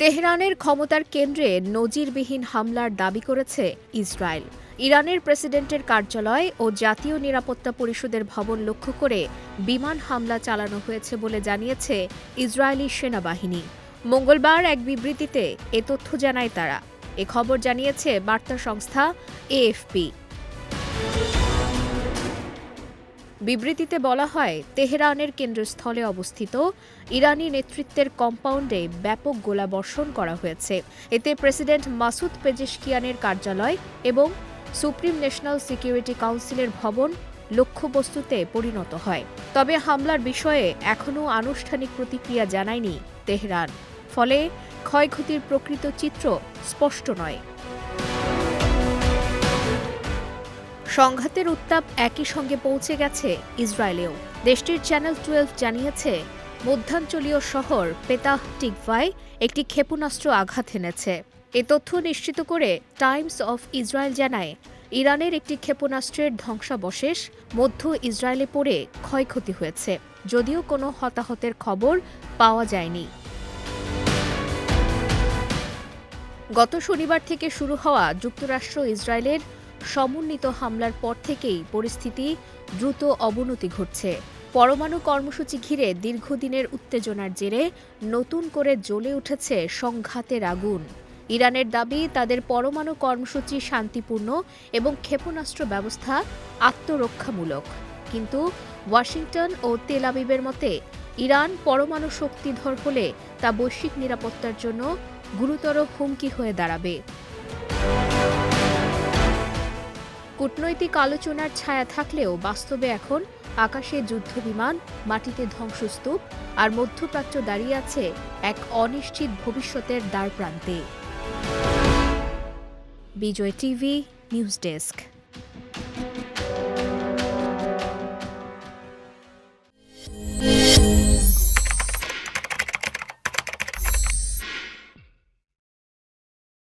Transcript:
তেহরানের ক্ষমতার কেন্দ্রে নজিরবিহীন হামলার দাবি করেছে ইসরায়েল। ইরানের প্রেসিডেন্টের কার্যালয় ও জাতীয় নিরাপত্তা পরিষদের ভবন লক্ষ্য করে বিমান হামলা চালানো হয়েছে বলে জানিয়েছে ইসরায়েলি সেনাবাহিনী। মঙ্গলবার এক বিবৃতিতে এ তথ্য জানায় তারা। এ খবর জানিয়েছে বার্তা সংস্থা এএফপি। বিবৃতিতে বলা হয়, তেহরানের কেন্দ্রস্থলে অবস্থিত ইরানি নেতৃত্বের কম্পাউন্ডে ব্যাপক গোলাবর্ষণ করা হয়েছে। এতে প্রেসিডেন্ট মাসুদ পেজেশকিয়ানের কার্যালয় এবং সুপ্রিম ন্যাশনাল সিকিউরিটি কাউন্সিলের ভবন লক্ষ্যবস্তুতে পরিণত হয়। তবে হামলার বিষয়ে এখনও আনুষ্ঠানিক প্রতিক্রিয়া জানায়নি তেহরান। ফলে ক্ষয়ক্ষতির প্রকৃত চিত্র স্পষ্ট নয়। সংঘাতের উত্তাপ একই সঙ্গে পৌঁছে গেছে ইসরায়েলেও। দেশটির চ্যানেল 12 জানিয়েছে, মধ্যাঞ্চলীয় শহর পেতাহ টিকভায় একটি ক্ষেপণাস্ত্র আঘাত এনেছে। এ তথ্য নিশ্চিত করে টাইমস অফ ইসরায়েল জানায়, ইরানের একটি ক্ষেপণাস্ত্রের ধ্বংসাবশেষ মধ্য ইসরায়েলে পড়ে ক্ষয়ক্ষতি হয়েছে, যদিও কোনো হতাহতের খবর পাওয়া যায়নি। গত শনিবার থেকে শুরু হওয়া যুক্তরাষ্ট্র ইসরায়েলের সমন্বিত হামলার পর থেকেই পরিস্থিতি দ্রুত অবনতি ঘটছে। পরমাণু কর্মসূচি ঘিরে দীর্ঘদিনের উত্তেজনার জেরে নতুন করে জ্বলে উঠেছে সংঘাতের আগুন। ইরানের দাবি, তাদের পরমাণু কর্মসূচি শান্তিপূর্ণ এবং ক্ষেপণাস্ত্র ব্যবস্থা আত্মরক্ষামূলক। কিন্তু ওয়াশিংটন ও তেল আবিবের মতে, ইরান পরমাণু শক্তিধর হলে তা বৈশ্বিক নিরাপত্তার জন্য গুরুতর হুমকি হয়ে দাঁড়াবে। কূটনৈতিক আলোচনার ছায়া থাকলেও বাস্তবে এখন আকাশে যুদ্ধবিমান, মাটিতে ধ্বংসস্তূপ আর মধ্যপ্রাচ্য দাঁড়িয়ে আছে এক অনিশ্চিত ভবিষ্যতের দ্বারপ্রান্তে। বিজয় টিভি নিউজ ডেস্ক।